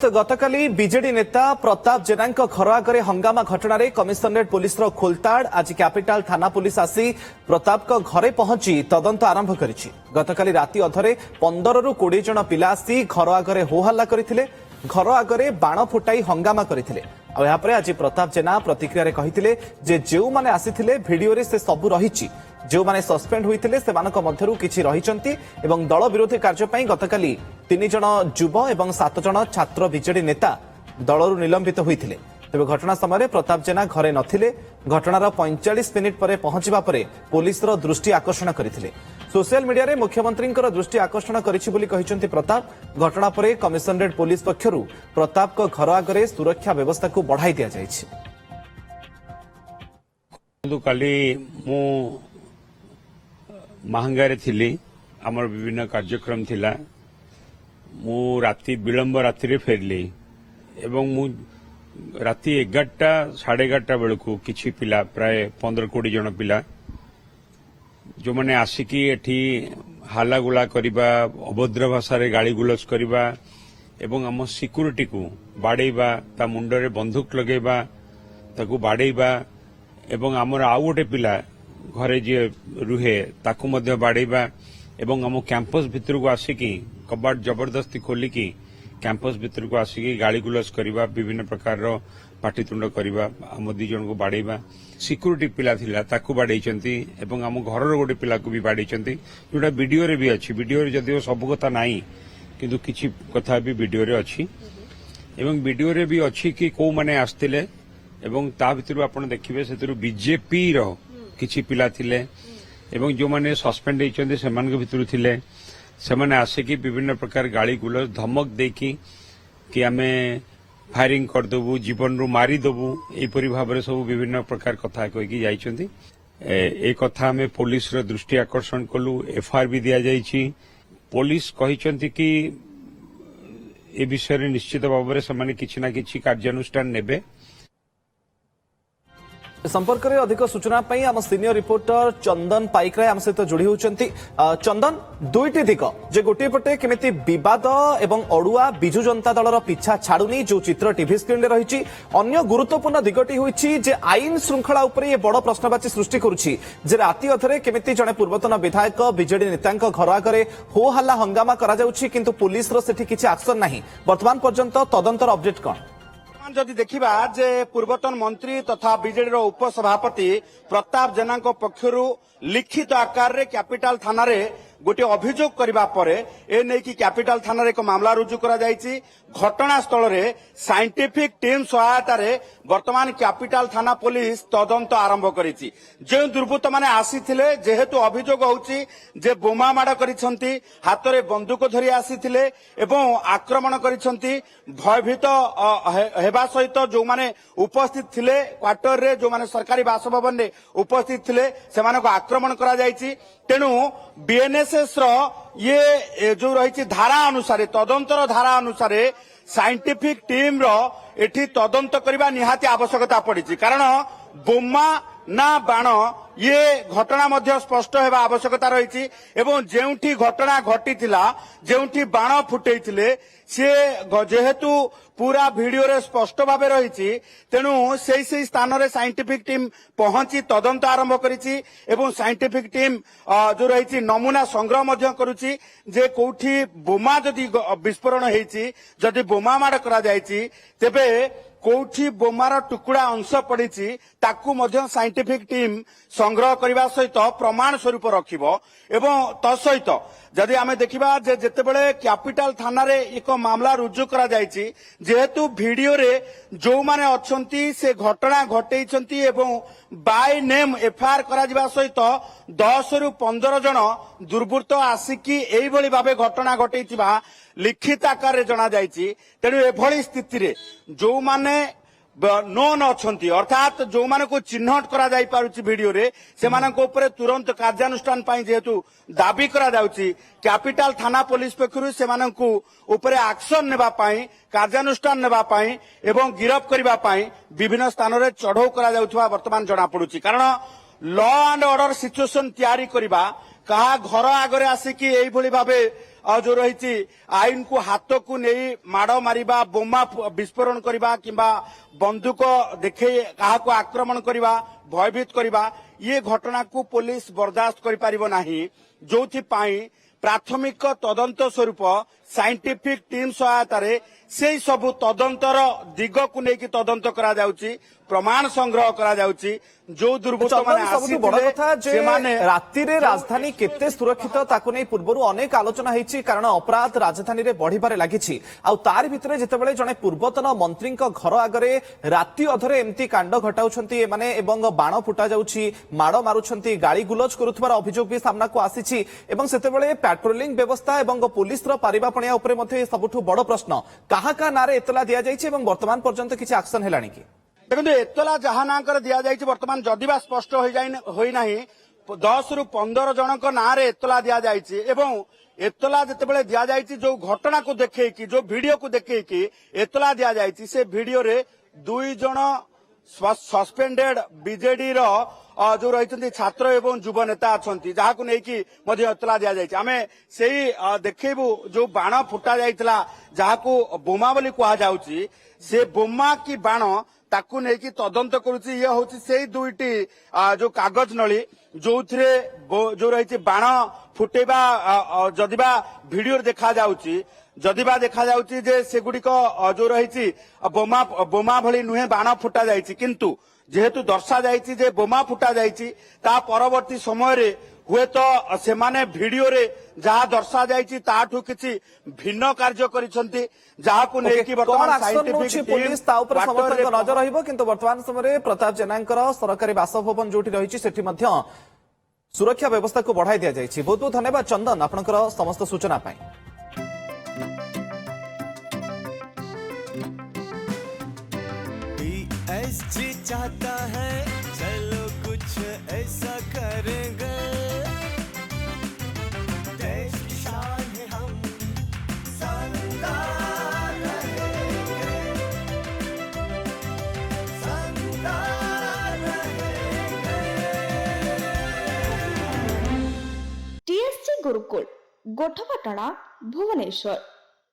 गतकाली BJD नेता प्रताप जेना घर आगे हंगामा घटना कमिशनरेट पुलिस खोलताड़ आज कैपिटाल थाना पुलिस आसी प्रताप घरे पहुंची तदंत आरंभ करिछि। गतकाली राति अधरे 15 रु 20 जन पिला आसी घर आगे होहल्ला करथिले, घर आगे बाण फुटाई हंगामा करथिले। आज प्रताप जेना प्रतिक्रिया कहिथिले जे जेउ माने आसीथिले भिडियो रे से सबु रहिछि, जो माने सस्पेंड होइथिले सेमानक मध्यरु किछि रहिचंती एवं दल विरोधी कार्य पई गतकाली 3 जन युव एवं 7 जन छात्र बीजेडी नेता दलरु निलंबित होइथिले। तेबे घटना समय प्रताप जेना घरे नथिले। घटनार 45 मिनिट परे पहुंचबा परे पुलिस रो दृष्टि आकर्षण करथिले। सोशल मीडिया रे मुख्यमंत्री दृष्टि आकर्षण करिछि बोली कहिसंती प्रताप। घटना परे कमिशनरेट पुलिस पक्षरु प्रताप को घर आगे सुरक्षा व्यवस्था को बढ़ाई दिया जाइछि। काली मु महांगारे थिली, आमर विभिन्न कार्यक्रम थिला। मु राति विलंब राति रे फेरली एवं मु राति 11टा 11:30 बेलू किछि पिला प्राय 15-20 जन पिला जो माने आसिकी एठी हाला गुला करिबा, अभद्र भाषा रे गाली गुलस करिबा एवं आम सिक्यूरिटी को बाड़ेबा, ता मुंडरे बंदूक लगेबा, ताकू बाड़ेबा एवं आमर आउ गोटे पिला घरे जे रुहे ताकू मध्य बाड़ेबा एवं आम कैंपस भितर को आसिकी कबाट जबरदस्ती खोलिकी कैंपस भितर को आसिकी गाली गुलस करिबा, विभिन्न प्रकार रो पाटितुंड करिबा, आम 2 जन को बाड़ेबा। सिक्यूरिटी पिला थिला ताकू बाड़ेइचंती एवं आम घरर गोटे पिला को भी बाड़ेइचंती, जोटा वीडियो रे भी अछि। वीडियो रे जदिओ सब कथा नाही किंतु किछि कथा भी वीडियो रे अछि एवं वीडियो रे भी अछि कि को माने आस्तिले एवं ता भितर आपण देखिबे सेतरु बीजेपी रो किछि पिला थिले एवं जो माने सस्पेंड होइचंती सेमान के भितर थिले। सेमाने आसिकी विभिन्न प्रकार गाली गुलस धमक देकी कि आमे फायरिंग कर देबू, जीवन रु मारी देबू, एपरि भाबरे सब विभिन्न प्रकार कथा कहि जाइचंती। ए कथा में पुलिस रो दृष्टि आकर्षण कलु, एफआईआर भी दिया जाइछि। पुलिस कहिचंती कि ए विषय निश्चित भाबरे सेमाने किछि ना किछि कार्यानुष्ठान नेबे। संपर्क में अधिक सूचना पाई आम सीनियर रिपोर्टर चंदन पाइकराय आम सहित जोड़ी होती। चंदन, दुईटी दिग जे गोटे पटे केमिति विवाद एवं अड़ुआ बिजु जनता दलर पिछा छाड़ुनी जो चित्र टीवी स्क्रीन रे रही, अन्य गुरुत्वपूर्ण दिगटी होईछि जे आईन श्रृंखला उपरे ये बड़ प्रश्नवाची सृष्टि करुछि जे राति अधरे केमिति जने पूर्वतन विधायक बीजेडी नेतांक घर आगे हो हल्ला हंगामा करा जाउछि किंतु पुलिस रो सेठी किछि एक्शन नाही। वर्तमान पर्यंत तदंतर अपडेट कोन? जदि देखा जे पूर्वतन मंत्री तथा बीजेडी उपसभापति प्रताप जेना पक्षरु लिखित आकार रे कैपिटल थाना रे गोटे अभियोग करबा परे ए नै कि कैपिटल थाना रे एक मामला रुजु करा जायछि। घटना स्थल रे साइंटिफिक टीम सहायता रे वर्तमान कैपिटल थाना पुलिस तदंत आरंभ करिछि। जे दुर्बृत्त माने आसीथिले जेहेतु अभियोग होउछि जे बोमा माड़ करिसंती, हाथ रे बंदूक धरि आसीथिले एवं आक्रमण करिसंती। भयभीत हेबा सहित जो माने उपस्थित थिले क्वार्टर रे, जो माने सरकारी बासभवन रे उपस्थित थिले सेमानक आक्रमण करा जायछि। तेणु बीएनएसएस रो ये जो रही धारा अनुसार तदंतर धारा अनुसार साइंटिफिक टीम रो एठी तदंत करबा निहाती आवश्यकता पड़ी, कारण बोमा ना बाण ये घटना मध्य स्पष्ट हेबा आवश्यकता रही। एवं जेउठी घटना घटीथिला, जेउठी बाण फुटेइथिले से जेहेतु पूरा वीडियो रे स्पष्ट भावे रही, तेणु से स्थान रे साइंटिफिक टीम पहुंची तदंत आरंभ करिछि एवं साइंटिफिक टीम जो रही नमूना संग्रह मध्य करुछि जे कोठी बोमा जदि विस्फोरण हेछि, जदि बोमा माड़ करा जायछि तेबे कोठी बोमार टुकुड़ा अंश पड़ी ताकू मध्य साइंटिफिक टीम संग्रह करने सहित प्रमाण स्वरूप रखिबो। एवं तसहित जदि आमे देखिबा जे जेतेबेले कैपिटल थाना रे एक मामला रुजु करा जायछि, जेहेतु वीडियो रे जो माने अछंती से घटना घटेइछंती एवं बाय नेम एफआईआर करा जिबा सहित 10 रु 15 जन दुर्बृत्त आसिकी एई भली भाबे घटना घटेइथिबा लिखित आकार रे जणा जायछि। तेणु एभली स्थिति रे जो माने नोन अछंती अर्थात जो माने को चिन्हट करा जाई पारुछि वीडियो रे सेमानक ऊपर तुरंत कार्यानुष्ठान पाई जेहेतु दाबी करा जाउछि, कैपिटल थाना पुलिस पक्षरु सेमानक ऊपर एक्शन नेबा पाई, कार्यानुष्ठान नेबा पाई एवं गिरफ करबा पाई विभिन्न स्थान रे चढ़ौ करा जाउथबा वर्तमान जणा पडुछि। कारण लॉ एंड ऑर्डर सिचुएशन तयारी करबा कहा घर आगरे आसिकी एई भली भाबे जो रही आईन को हाथ को नहीं माड़ मारिबा बोमा विस्फोरण करवा किंबा बंदूक देखे क्या आक्रमण करवा भयभीत करवा ये घटना को पुलिस बर्दाश्त कर पारिबो नाही जो प्राथमिक तदंत स्वरूप साइंटिफिक टीम सहायता से सबु तदंतर दिग को लेकिन तदंत करा जाउची प्रमाण संग्रह करा जाउची जो दुर्बृत्त माने सबुठु बड़ कथा जे राति रे राजधानी केते सुरक्षित ताकु नै पूर्वरु अनेक आलोचना हेछि कारण अपराध राजधानी रे बढ़िबारे लागिछि आ तार भितरे जेतेबेले जणे पूर्वतन मंत्री घर आगरे राति अधरे एमती कांड घटाउछंती माने एवं बाण फुटा जाउछि माड़ मारुछंती गाड़ी गुलज करुथबार अभियोग भी सामना को आसीछि एवं सेतेबेले पेट्रोलिंग व्यवस्था एवं पुलिस रो पारिबापणिया उपरे मध्ये सबुठु बड़ प्रश्न कहा नारे एतला दिया जाइछि एवं वर्तमान पर्यंत किछि एक्शन हेलानी कि देखो एतला जहाँ ना दिया जाइए बर्तमान जदिबा स्पष्ट होना 10 रु 15 जनक ना एतला दिया जाइए एवं एतला जितेबाला दिया जाइए जो घटना को देखी जो वीडियो को देखी एतला दिया जाइए से वीडियो रे 2 जन सस्पेंडेड बीजेडी रो जो रही छात्र एवं युव नेता अच्छा जहाँ को लेकिन एतला दि जाए आम से देखु जो बाण फुटा जाइला जहाँ को बोमा बोली कहुच्छी से बोमा कि बाण ताकू नहीं तदंत करुच्ची ये हूँ से दुईटी जो कागज नली जो जो रही बाण फुटेबा जदिबा वीडियो देखा जाउची जदिबा देखा जाउची जे सेगुड़िक जो रही बोमा भली नुहे बाण फुटा जाइछि किंतु जेहेतु दर्शा जाइछि जे बोमा फुटा जाइछि ता परवर्ती समय रे हुए तो से माने वीडियो रे जहाँ दर्शा जाइछि ताठु किछि भिन्न कार्य करिसंती जहाँ को लेकि वर्तमान साइंटिफिक पुलिस ता ऊपर समस्त नजर रहिबो किंतु वर्तमान समय प्रताप जेनांकर सरकारी बासभवन जोठी रहिछि सेठी मध्य सुरक्षा व्यवस्था को बढ़ाई दिया जाइछि बहुत बहुत धन्यवाद चंदन आपनकर समस्त सूचना पाई जी चाहता है चलो कुछ ऐसा करेंगे देश की शान है हम शानदार रहेंगे शानदार रहेंगे। टीएससी गुरुकुल गोठपाटଣା भुवनेश्वर।